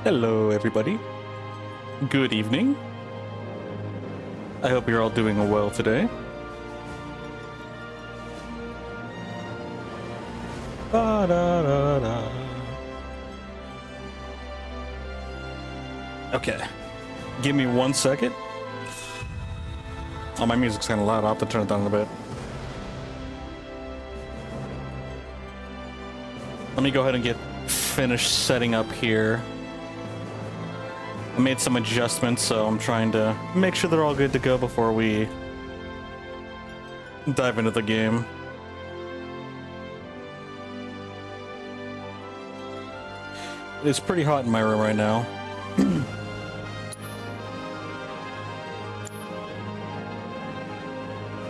Hello, everybody. Good evening. I hope you're all doing well today. Ba-da-da-da. Okay. Give me 1 second. Oh, my music's kind of loud. I'll have to turn it down a bit. Let me go ahead and get finished setting up here. I made some adjustments, so I'm trying to make sure they're all good to go before we dive into the game. It's pretty hot in my room right now.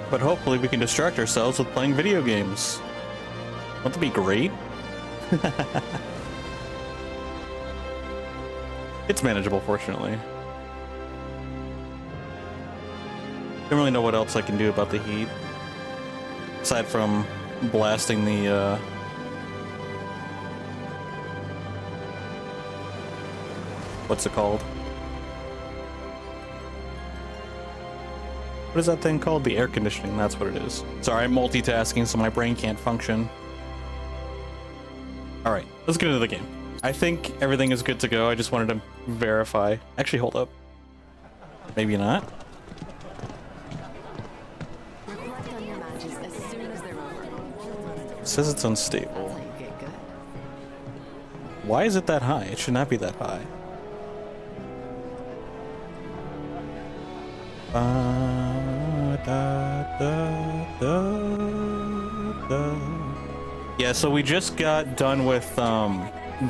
But hopefully we can distract ourselves with playing video games. Won't that be great? It's manageable, fortunately. Don't really know what else I can do about the heat. Aside from blasting the, what's it called? What is that thing called? The air conditioning, that's what it is. Sorry, I'm multitasking, so my brain can't function. Alright, let's get into the game. I think everything is good to go. I just wanted to verify. Actually, hold up. Maybe not. It says it's unstable. Why is it that high? It should not be that high. Yeah, so we just got done with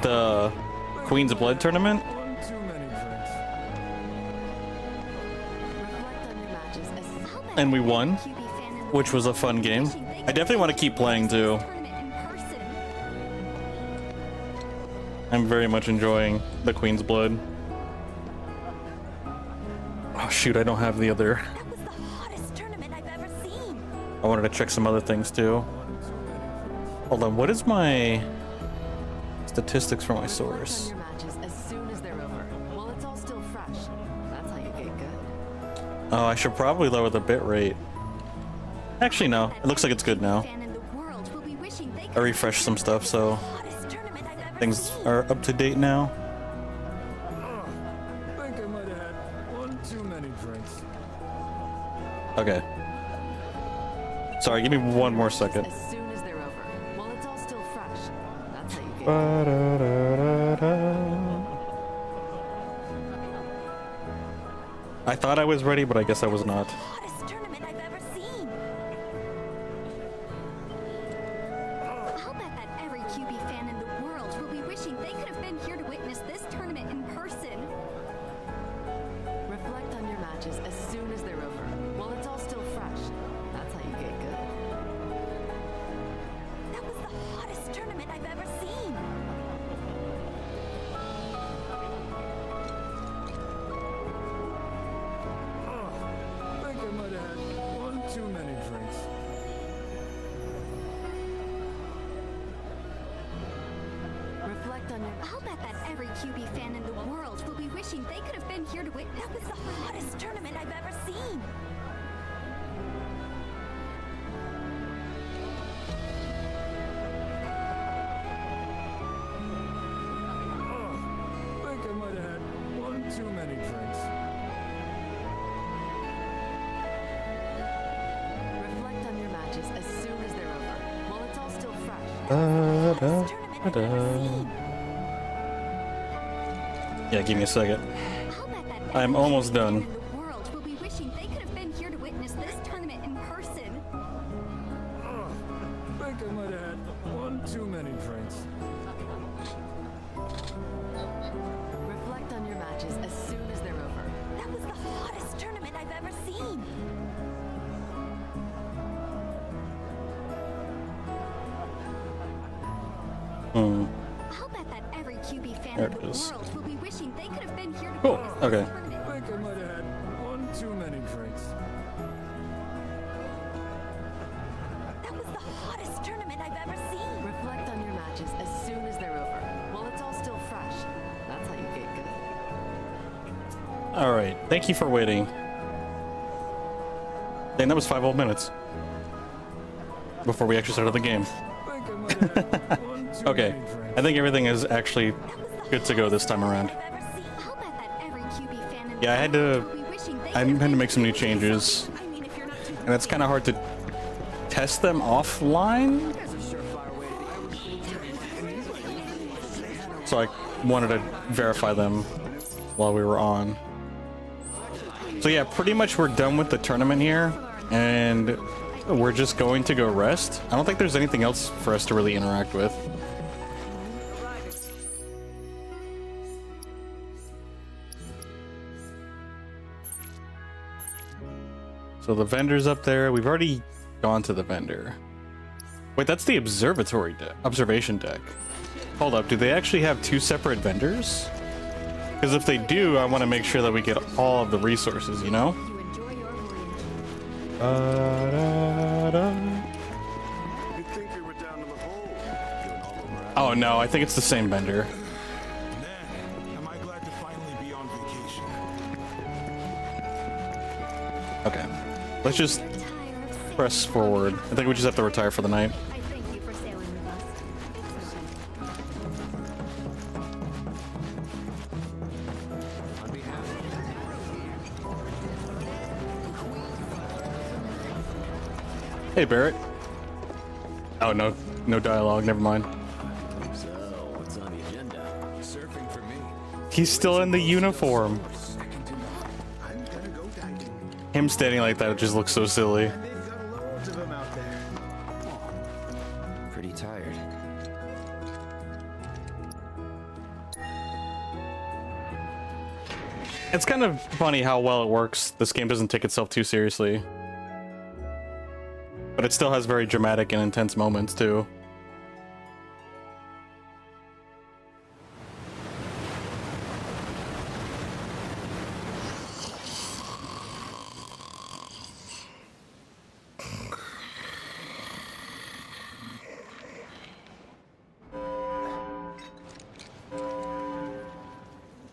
the Queen's Blood tournament. And we won, which was a fun game. I definitely want to keep playing too. I'm very much enjoying the Queen's Blood. Oh shoot, I don't have the other. I wanted to check some other things too. Hold on, what is my statistics for my source? Oh, I should probably lower the bit rate. Actually, no. It looks like it's good now. I refreshed some stuff, so things are up to date now. Okay. Sorry, give me 1 more second. I thought I was ready, but I guess I was not. Hottest tournament I've ever seen. I'll bet that every QB fan in the world will be wishing they could have been here to witness this tournament in person. Reflect on your matches as soon as they're over. While it's all still fresh. That's how you get good. That was the hottest tournament I've ever seen. Too many drinks. Reflect on your... I'll bet that every QB fan in the world will be wishing they could have been here to witness. That was the hottest tournament I've ever seen. I think I might have had 1 too many drinks. Reflect on your matches as soon as they're over. While it's all still fresh. Yeah, give me a second. I'll bet that I'm every almost QB fan done. in the world will be wishing they could have been here to witness this tournament in person. I think I might have had 1 too many drinks. Reflect on your matches as soon as they're over. That was the hottest tournament I've ever seen. I'll bet that every QB fan There in it the is. world will be wishing they could have been here to Cool, witness okay. this tournament. I think I might have had 1 too many drinks. That was the hottest tournament I've ever seen. Reflect on your matches as soon as they're over. While it's all still fresh. That's how you get good. All right, thank you for waiting. Dang, that was 5 whole minutes before we actually started the game. Think I might have had one too Okay, many drinks. I think everything is actually good to go this time around. I'll bet that every QB fan in Yeah, I had to. will be wishing they I could had to make some new changes, I mean, if you're not too and it's kind of hard to test them offline. So I wanted to verify them while we were on. So yeah, pretty much we're done with the tournament here, and we're just going to go rest. I don't think there's anything else for us to really interact with. So the vendor's up there. We've already gone to the vendor. Wait, that's the observatory deck, observation deck. Hold up, do they actually have 2 separate vendors? Because if they do, I want to make sure that we get all of the resources, you know? you enjoy your voyage. You'd think we were down in the hole. Doing all over our- Oh no, I think it's the same vendor. Man, am I glad to finally be on vacation. Okay, let's just Tired of sailing press forward. I think we just have to retire for the night. I thank you for sailing with us. Hey Barrett. Oh no, no dialogue, never mind. So, what's on the agenda? Surfing for me. He's still in the uniform. Second to none. I'm gonna go diving. Him standing like that just looks so silly. They've got loads of them out there. Pretty tired. It's kind of funny how well it works. This game doesn't take itself too seriously. But it still has very dramatic and intense moments too.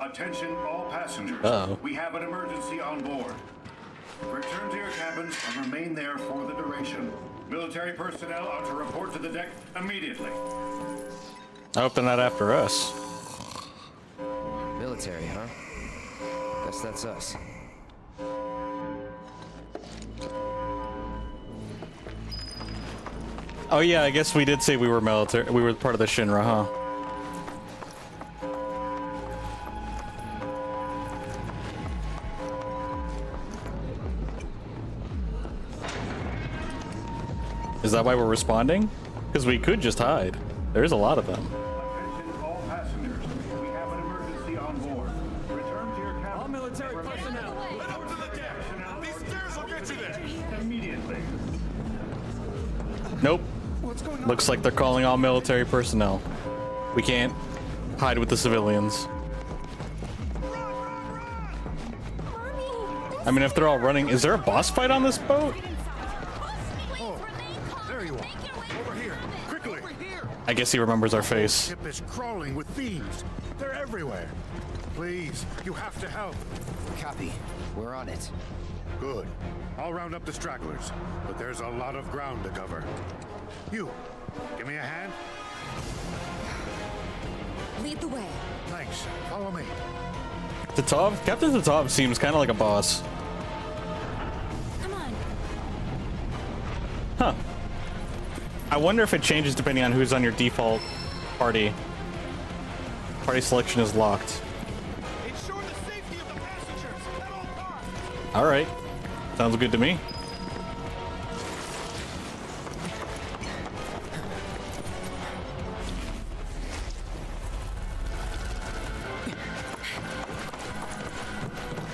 Attention all passengers. Uh-oh. We have an emergency on board. Return to your cabins and remain there for the duration. Military personnel are to report to the deck immediately. I hope they're not after us. Military, huh? Guess that's us. Oh yeah, I guess we did say we were military. We were part of the Shinra, huh? Is that why we're responding? Because we could just hide. There's a lot of them. Attention all passengers. We have an emergency on board. Return to your cabins. All military personnel. Head up to the deck. These stairs will get you there. Immediately. Nope. What's going on? Looks like they're calling all military personnel. We can't hide with the civilians. I mean, if they're all running, is there a boss fight on this boat? There you are. Over here. Quickly. I guess he remembers our face. Ship is crawling with thieves. They're everywhere. Please, you have to help. Copy. We're on it. Good. I'll round up the stragglers, but there's a lot of ground to cover. You, give me a hand. Lead the way. Thanks. Follow me. Tatov? Captain Tatov seems kind of like a boss. Come on. Huh. I wonder if it changes depending on who's on your default party. Party selection is locked. Ensure the safety of the passengers at all costs. Alright. Sounds good to me.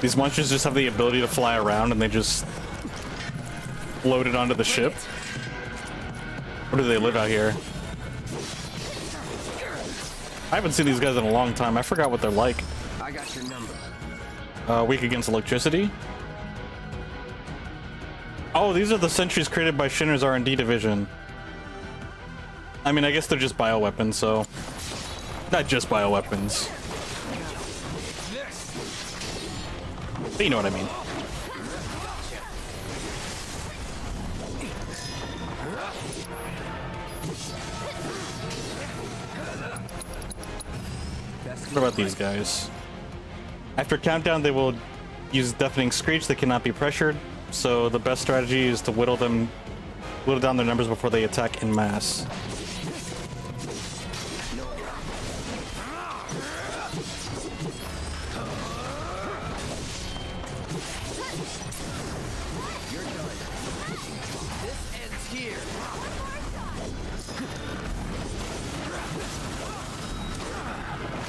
These monsters just have the ability to fly around and they just load it onto the ship. Or do they live out here? I haven't seen these guys in a long time. I forgot what they're like. I got your number. Weak against electricity. Oh, these are the sentries created by Shinra's R&D division. I mean, I guess they're just bioweapons, so... Not just bioweapons. But you know what I mean. What about these guys? After countdown, they will use deafening screech. They cannot be pressured. So the best strategy is to whittle down their numbers before they attack in mass.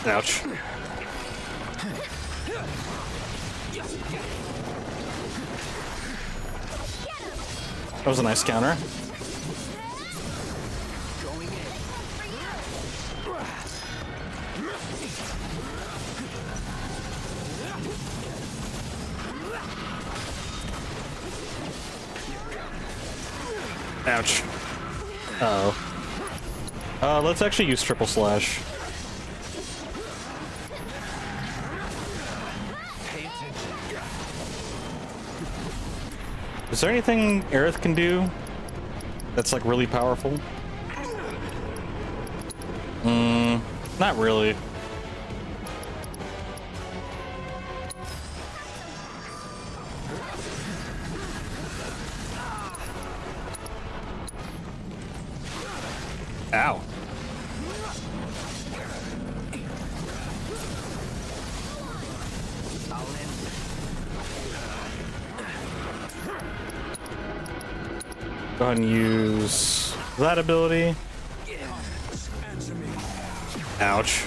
Ouch. That was a nice counter. Ouch. Uh-oh. Let's actually use triple slash. Is there anything Aerith can do that's like really powerful? Not really. Ow. Go ahead and use that ability. Ouch.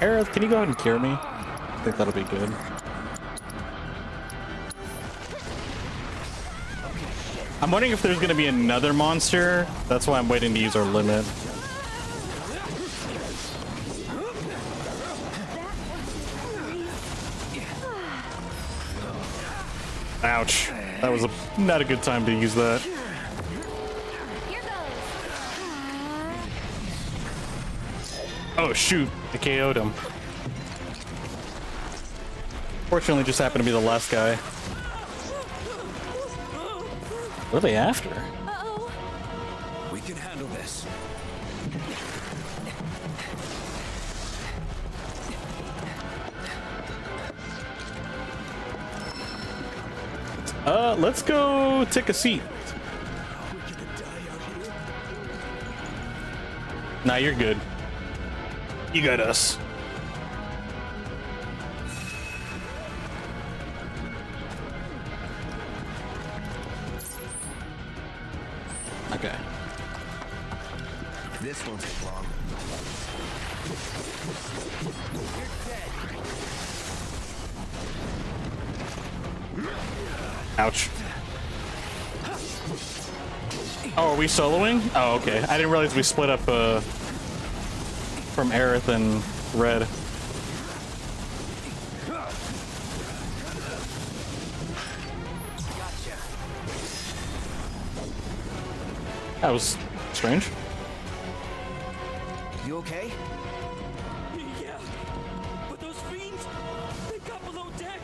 Aerith, can you go ahead and cure me? I think that'll be good. I'm wondering if there's going to be another monster. That's why I'm waiting to use our limit. Ouch. That was not a good time to use that. Oh shoot, I KO'd him. Fortunately, just happened to be the last guy. What are they after? We can handle this. Let's go take a seat. Nah, you're good. You got us. Okay. This won't take long. Ouch. Oh, are we soloing? Oh, okay. I didn't realize we split up from Aerith and Red. That was strange. You okay? Yeah, but those fiends, they got below deck.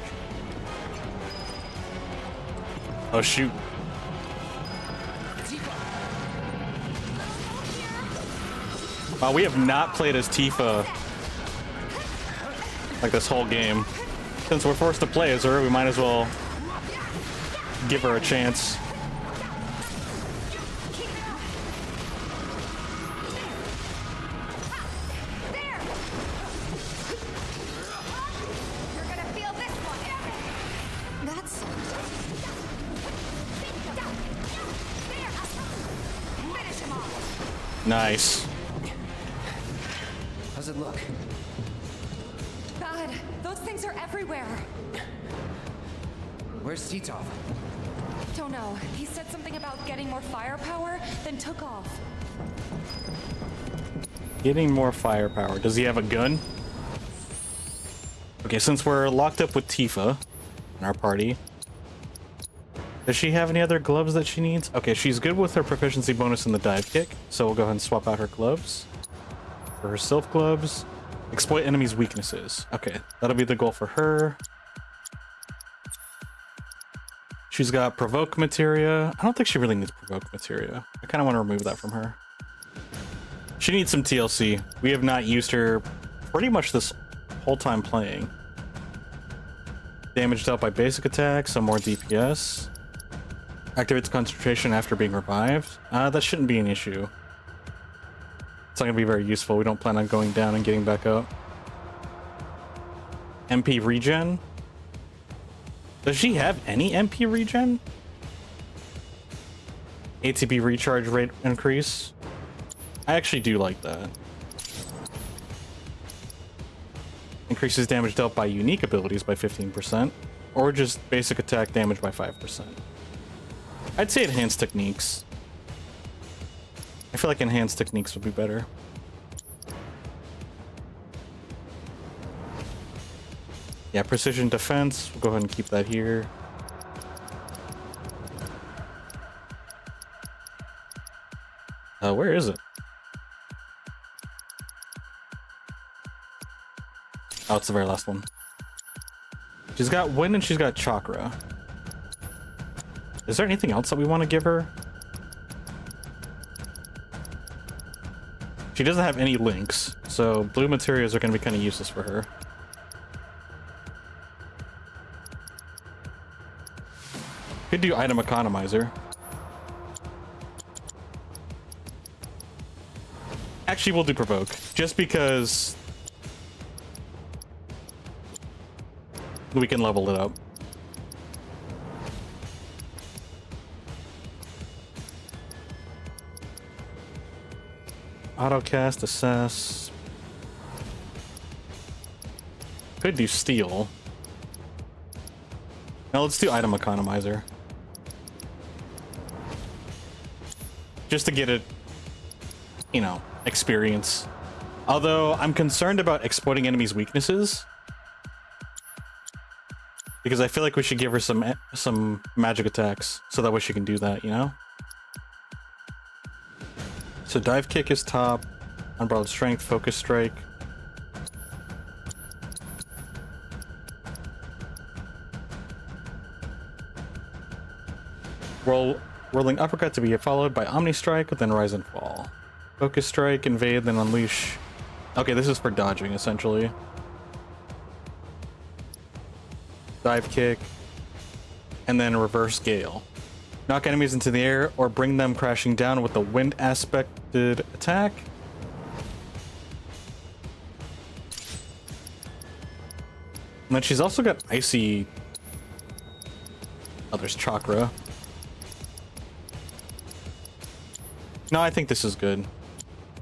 Oh shoot. Wow, we have not played as Tifa like this whole game. Since we're forced to play as her, we might as well give her a chance. You're gonna feel this one. That's finish him off. Nice. How's it look? God, those things are everywhere. Where's Titov? Don't know. He said something about getting more firepower, then took off. Getting more firepower. Does he have a gun? Okay, since we're locked up with Tifa in our party, does she have any other gloves that she needs? Okay, she's good with her proficiency bonus in the dive kick, so we'll go ahead and swap out her gloves for her sylph gloves. Exploit enemies' weaknesses. Okay, that'll be the goal for her. She's got provoke materia. I don't think she really needs provoke materia. I kind of want to remove that from her. She needs some TLC. We have not used her pretty much this whole time playing. Damage dealt by basic attacks, some more DPS. Activates concentration after being revived. That shouldn't be an issue. It's not going to be very useful. We don't plan on going down and getting back up. MP regen. Does she have any MP regen? ATB recharge rate increase. I actually do like that. Increases damage dealt by unique abilities by 15%, or just basic attack damage by 5%. I'd say enhanced techniques. I feel like enhanced techniques would be better. Yeah, precision defense. We'll go ahead and keep that here. Where is it? Oh, it's the very last one. She's got wind and she's got chakra. Is there anything else that we want to give her? She doesn't have any links, so blue materials are going to be kind of useless for her. Could do item economizer. Actually, we'll do provoke, just because we can level it up. Autocast, assess. Could do steal. Now let's do item economizer. Just to get it, you know, experience. Although I'm concerned about exploiting enemies' weaknesses, because I feel like we should give her some magic attacks so that way she can do that, you know? So dive kick is top, unbridled strength, focus strike. Rolling uppercut to be followed by Omni Strike, then Rise and Fall. Focus Strike, invade, then unleash. Okay, this is for dodging, essentially. Dive kick, and then reverse gale. Knock enemies into the air or bring them crashing down with the wind aspected attack. And then she's also got icy. Oh, there's chakra. No, I think this is good.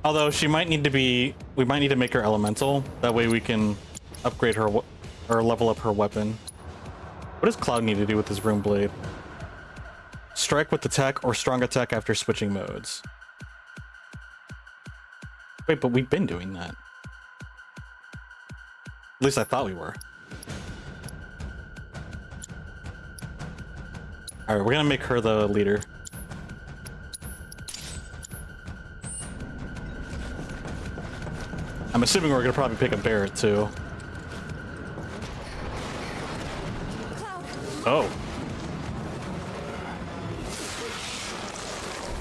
Although she might need to be, we might need to make her elemental. That way we can upgrade her or level up her weapon. What does Cloud need to do with his rune blade? Strike with attack or strong attack after switching modes. Wait, but we've been doing that. At least I thought we were. Alright, we're gonna make her the leader. I'm assuming we're gonna probably pick a Barret too. Oh.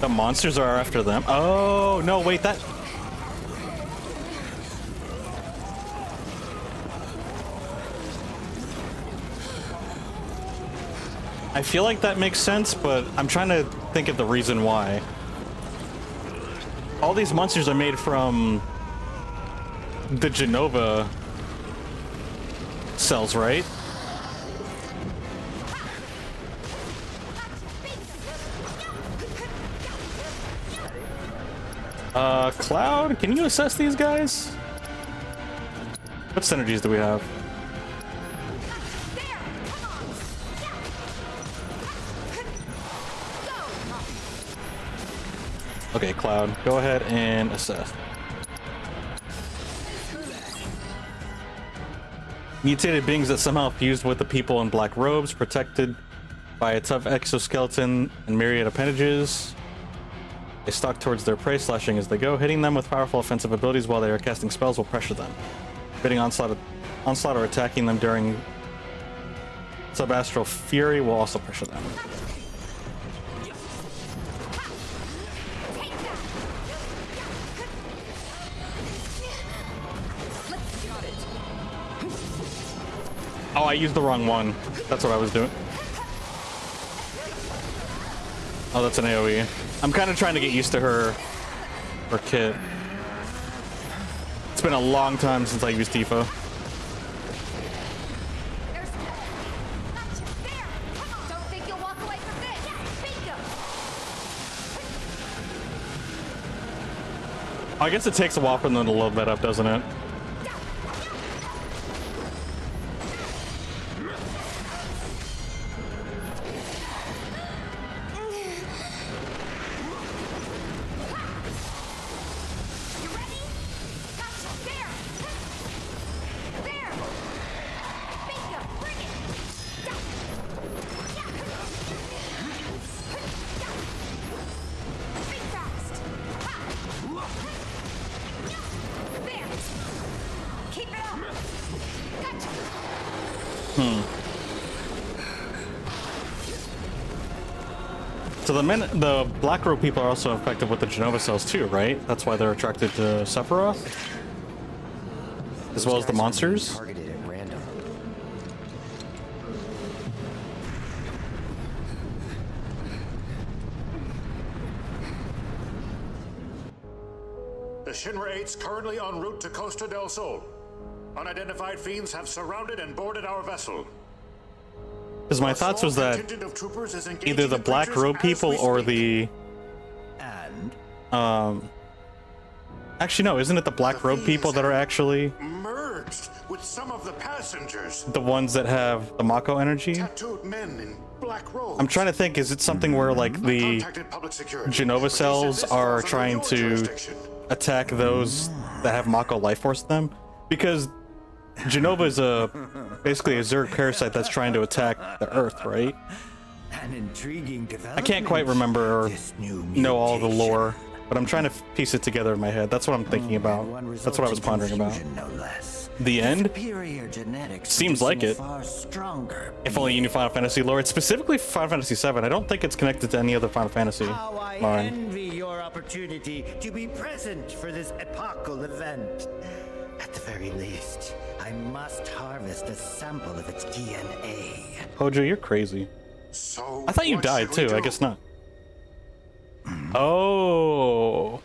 The monsters are after them. Oh, no, wait, that... I feel like that makes sense, but I'm trying to think of the reason why. All these monsters are made from the Genova cells, right? Cloud, can you assess these guys? What synergies do we have? Okay, Cloud, go ahead and assess. Mutated beings that somehow fused with the people in black robes, protected by a tough exoskeleton and myriad appendages. They stalk towards their prey, slashing as they go. Hitting them with powerful offensive abilities while they are casting spells will pressure them. bidding onslaught or attacking them during subastral fury will also pressure them. Oh, I used the wrong one. That's what I was doing. Oh, that's an AoE. I'm kind of trying to get used to her kit. It's been a long time since I used Tifa. I guess it takes a while for them to load that up, doesn't it? So the black robe people are also infected with the Genova cells too, right? That's why they're attracted to Sephiroth, as well as the monsters. Targeted at random. The Shinra 8's currently en route to Costa del Sol. Unidentified fiends have surrounded and boarded our vessel. Because my thoughts was that either the black robe people or the actually no, isn't it the black robe people that are actually merged with some of the passengers? The ones that have the Mako energy? Tattooed men in black robes. I'm trying to think, is it something where like the Genova cells are trying to attack those that have Mako life force in them? Because Genova is basically a Zerg parasite that's trying to attack the Earth, right? An intriguing I can't quite remember or know all the lore, but I'm trying to piece it together in my head. That's what I'm thinking about. That's what I was pondering about. The end? Seems like it. If only you knew Final Fantasy lore. It's specifically for Final Fantasy VII. I don't think it's connected to any other Final Fantasy line. Envy your opportunity to be present for this epochal event. At the very least, I must harvest a sample of its DNA. Hojo, you're crazy. So I thought you died too. I guess not. Oh.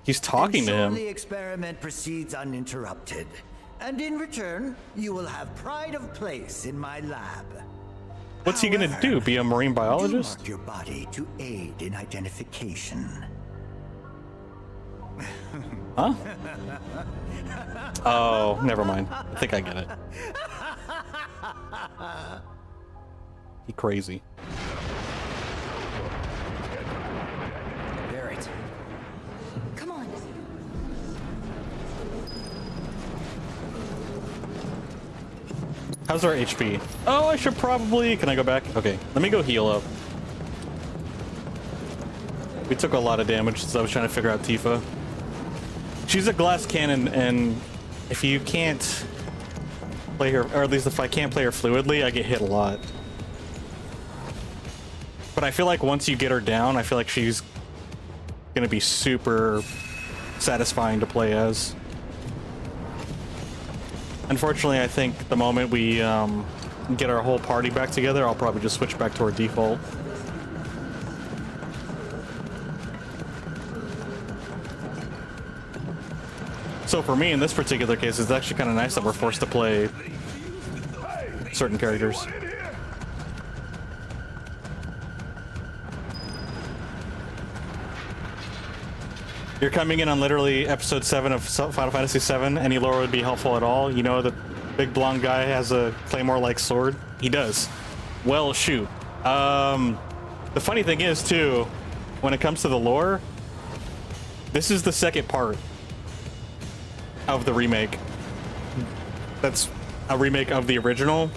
He's talking to him. The experiment proceeds uninterrupted, and in return, you will have pride of place in my lab. What's he gonna do? Be a marine biologist? Mark your body to aid in identification. Huh? Oh, never mind. I think I get it. He crazy. Barrett. Come on. How's our HP? Oh, I should probably... Can I go back? Okay, let me go heal up. We took a lot of damage since I was trying to figure out Tifa. She's a glass cannon, and if you can't play her, or at least if I can't play her fluidly, I get hit a lot. But I feel like once you get her down, I feel like she's gonna be super satisfying to play as. Unfortunately, I think the moment we get our whole party back together, I'll probably just switch back to our default. So for me, in this particular case, it's actually kind of nice that we're forced to play certain characters. You're coming in on literally episode 7 of Final Fantasy VII. Any lore would be helpful at all. You know, the big blonde guy has a claymore-like sword. He does. Well, shoot. The funny thing is, too, when it comes to the lore, this is the second part of the remake. That's a remake of the original.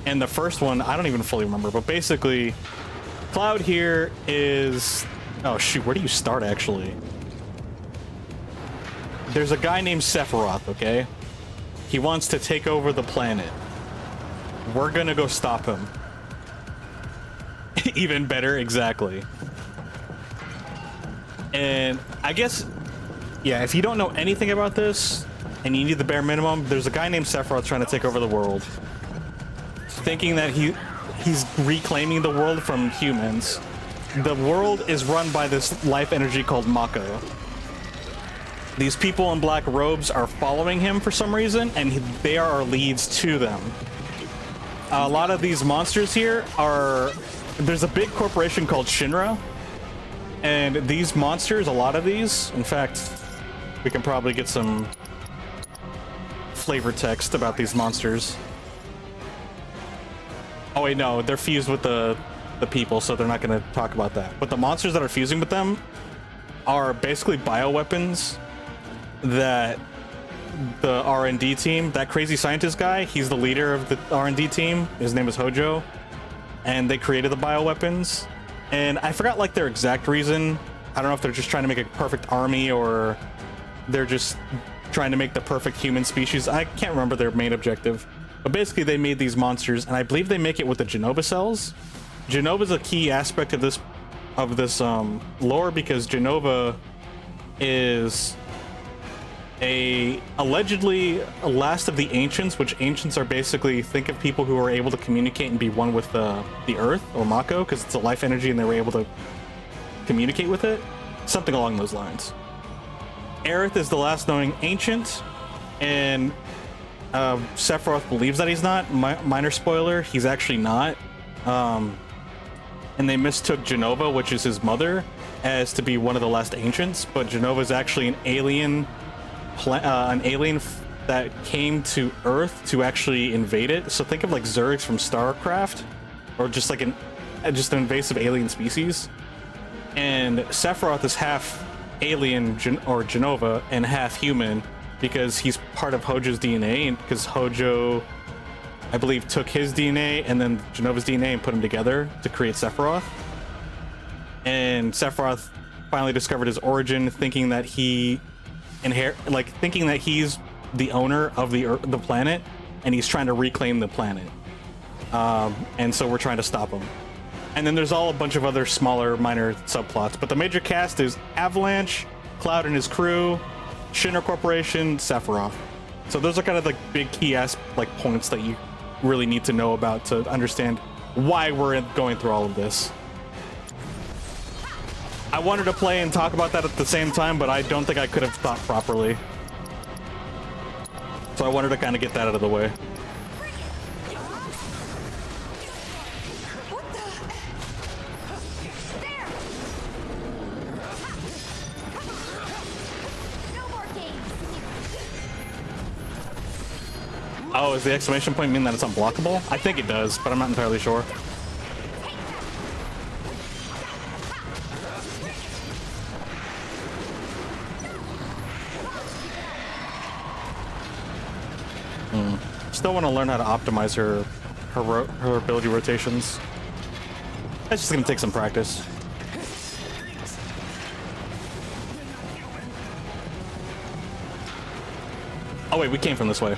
And the first one, I don't even fully remember, but basically, Cloud here is... Oh, shoot, where do you start, actually? there's a guy named Sephiroth, okay? He wants to take over the planet. We're gonna go stop him. Even better, exactly. And I guess, yeah, if you don't know anything about this and you need the bare minimum, there's a guy named Sephiroth trying to take over the world, thinking that he's reclaiming the world from humans. The world is run by this life energy called Mako. These people in black robes are following him for some reason, and they are our leads to them. A lot of these monsters here are... There's a big corporation called Shinra, and these monsters, a lot of these, in fact, we can probably get some flavor text about these monsters. Oh wait, no, they're fused with the people, so they're not going to talk about that. But the monsters that are fusing with them are basically bioweapons that the R&D team, that crazy scientist guy, he's the leader of the R&D team. His name is Hojo, and they created the bioweapons. And I forgot like their exact reason. I don't know if they're just trying to make a perfect army or they're just trying to make the perfect human species. I can't remember their main objective. But basically they made these monsters, and I believe they make it with the Genova cells. Genova's a key aspect of this lore, because Genova is allegedly a last of the ancients, which ancients are basically, think of people who are able to communicate and be one with the earth, or Mako, because it's a life energy and they were able to communicate with it. Something along those lines. Aerith is the last knowing ancient, and Sephiroth believes that he's not. Minor spoiler, he's actually not. And they mistook Genova, which is his mother, as to be one of the last ancients, but Genova is actually an alien that came to Earth to actually invade it. So think of like Zergs from StarCraft, or just like an invasive alien species. And Sephiroth is half alien or Genova and half human, because he's part of Hojo's DNA, and because Hojo, I believe, took his DNA and then Genova's DNA and put them together to create Sephiroth. And Sephiroth finally discovered his origin, thinking that he's the owner of the planet, and he's trying to reclaim the planet. And so we're trying to stop him. And then there's all a bunch of other smaller, minor subplots. But the major cast is Avalanche, Cloud and his crew, Shinra Corporation, Sephiroth. So those are kind of like big key points that you really need to know about to understand why we're going through all of this. I wanted to play and talk about that at the same time, but I don't think I could have thought properly. So I wanted to kind of get that out of the way. Oh, does the exclamation point mean that it's unblockable? I think it does, but I'm not entirely sure. Still want to learn how to optimize her ability rotations. That's just gonna take some practice. Oh wait, we came from this way.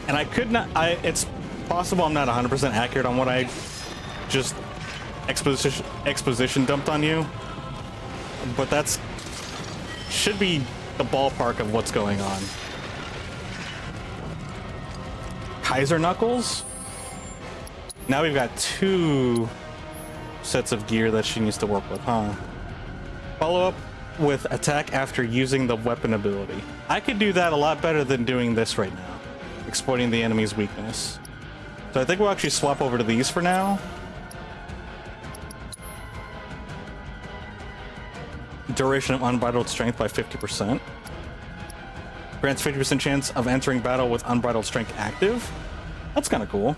And I could not, it's possible I'm not 100% accurate on what I just exposition dumped on you, but that's should be the ballpark of what's going on. Kaiser Knuckles? Now we've got 2 sets of gear that she needs to work with, huh? Follow up with attack after using the weapon ability. I could do that a lot better than doing this right now, exploiting the enemy's weakness. So I think we'll actually swap over to these for now. Duration of unbridled strength by 50%. Grants 50% chance of entering battle with unbridled strength active. That's kind of cool.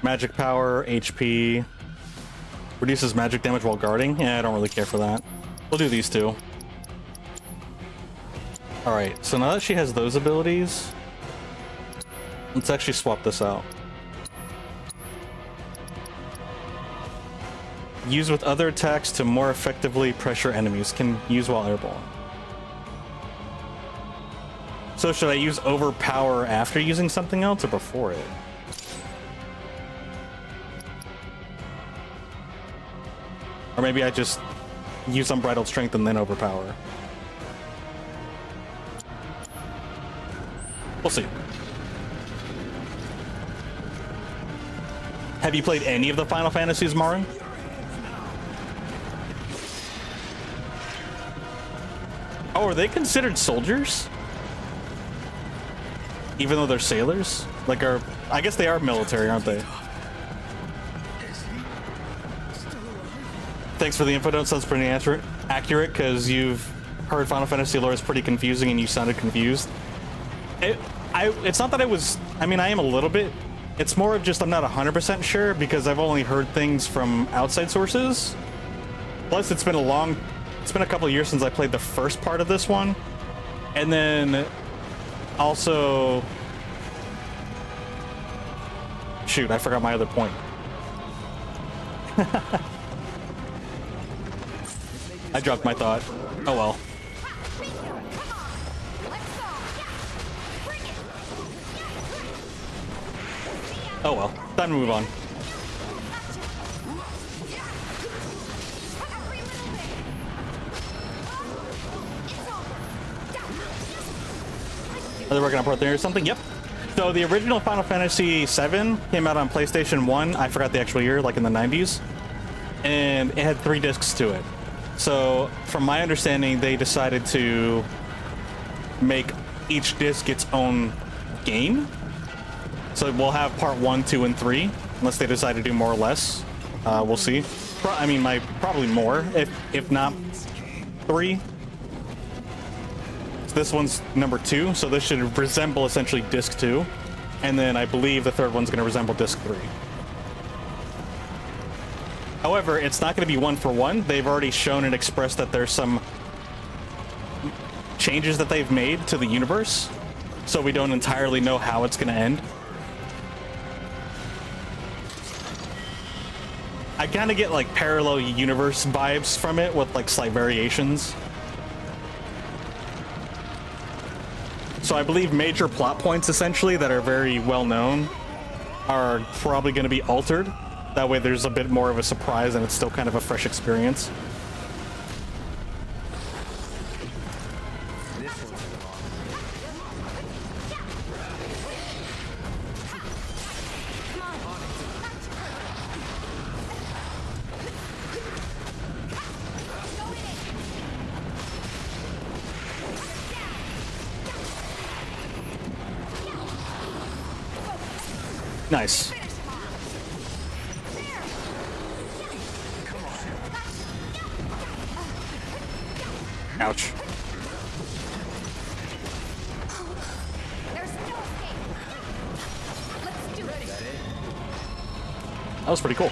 Magic power, HP. Reduces magic damage while guarding. Yeah, I don't really care for that. We'll do these 2. Alright, so now that she has those abilities, let's actually swap this out. Use with other attacks to more effectively pressure enemies. Can use while airborne. So should I use overpower after using something else or before it? Or maybe I just use unbridled strength and then overpower. We'll see. Have you played any of the Final Fantasies, Marin? Oh, are they considered soldiers? Even though they're sailors? Like, I guess they are military, aren't they? Thanks for the info. Don't sounds pretty accurate because you've heard Final Fantasy lore is pretty confusing and you sounded confused. It's not that I was... I mean, I am a little bit. It's more of just I'm not 100% sure because I've only heard things from outside sources. Plus, it's been a couple of years since I played the first part of this one. And then also... Shoot, I forgot my other point. I dropped my thought. Oh well. Oh well. Time to move on. Are they working on Port there or something? Yep. So the original Final Fantasy VII came out on PlayStation 1. I forgot the actual year, like in the 90s. And it had 3 discs to it. So from my understanding, they decided to make each disc its own game. So we'll have part 1, 2, and 3, unless they decide to do more or less. We'll see. I mean, probably more, if not 3. So this one's number 2, so this should resemble essentially disc 2. And then I believe the third one's going to resemble disc 3. However, it's not going to be 1 for 1. They've already shown and expressed that there's some changes that they've made to the universe. So we don't entirely know how it's going to end. I kind of get like parallel universe vibes from it with like slight variations. So I believe major plot points essentially that are very well known are probably going to be altered. That way there's a bit more of a surprise and it's still kind of a fresh experience. Nice. Ouch. That was pretty cool.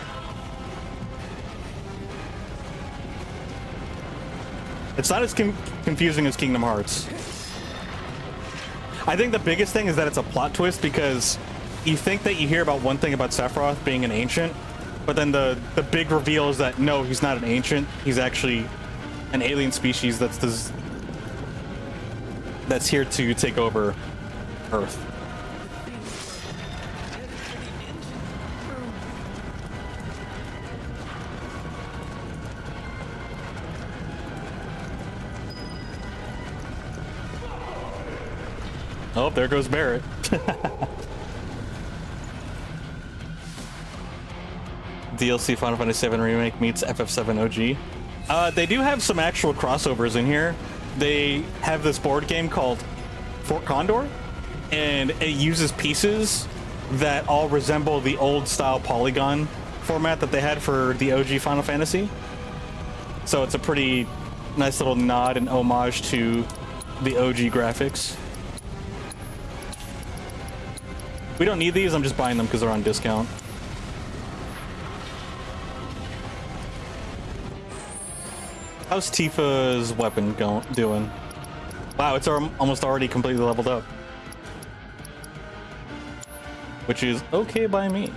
It's not as confusing as Kingdom Hearts. I think the biggest thing is that it's a plot twist because you think that you hear about one thing about Sephiroth being an ancient, but then the big reveal is that no, he's not an ancient. He's actually an alien species that's here to take over Earth. Oh, there goes Barrett. DLC Final Fantasy VII Remake meets FF7 OG. They do have some actual crossovers in here. They have this board game called Fort Condor, and it uses pieces that all resemble the old style polygon format that they had for the OG Final Fantasy. So it's a pretty nice little nod and homage to the OG graphics. We don't need these, I'm just buying them because they're on discount. How's Tifa's weapon doing? Wow, it's almost already completely leveled up. Which is okay by me.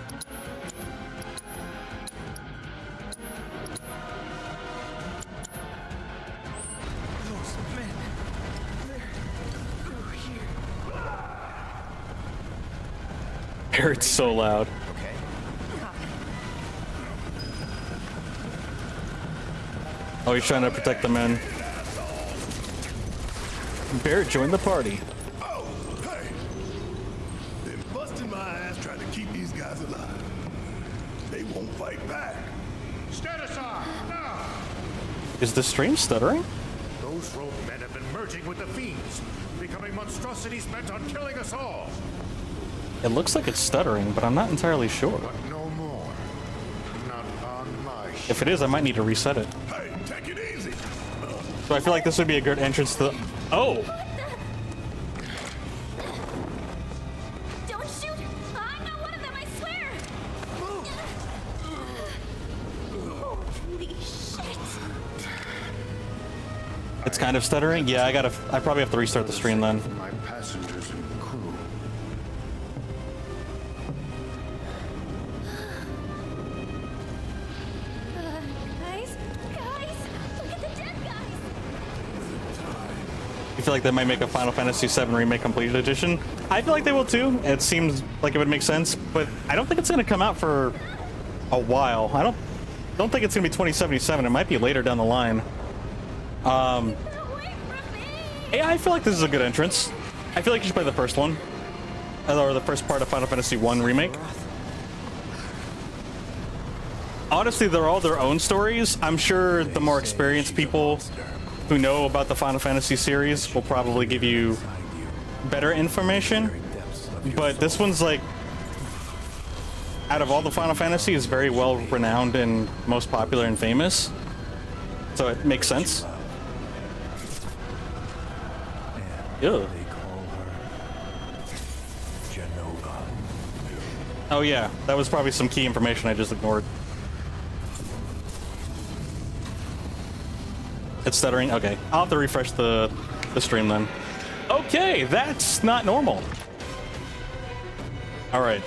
Barrett's so loud. Okay. Oh, he's trying to protect the men. Barrett joined the party. Oh, hey! Been busting my ass trying to keep these guys alive. They won't fight back. Stand aside, now! Is the stream stuttering? Those rogue men have been merging with the fiends, becoming monstrosities bent on killing us all. It looks like it's stuttering, but I'm not entirely sure. But no more. Not on my ship. If it is, I might need to reset it. Hey, take it easy. So I feel like this would be a good entrance to the... Oh! Don't shoot! I'm not one of them, I swear! Holy shit! It's kind of stuttering? Yeah, I probably have to restart the stream then. My passengers and crew. Guys, look at the dead guys! You feel like they might make a Final Fantasy VII Remake Complete Edition? I feel like they will too. It seems like it would make sense, but I don't think it's going to come out for a while. I don't think it's going to be 2077. It might be later down the line. Away from me! Yeah, I feel like this is a good entrance. I feel like you should play the first one. Or the first part of Final Fantasy I Remake. Honestly, they're all their own stories. I'm sure the more experienced people who know about the Final Fantasy series will probably give you better information. But this one's like, out of all the Final Fantasy, is very well renowned and most popular and famous. So it makes sense. Ew. Oh yeah, that was probably some key information I just ignored. It's stuttering? Okay. I'll have to refresh the stream then. Okay, that's not normal. Alright.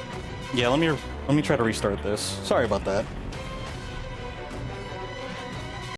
Yeah, let me try to restart this. Sorry about that.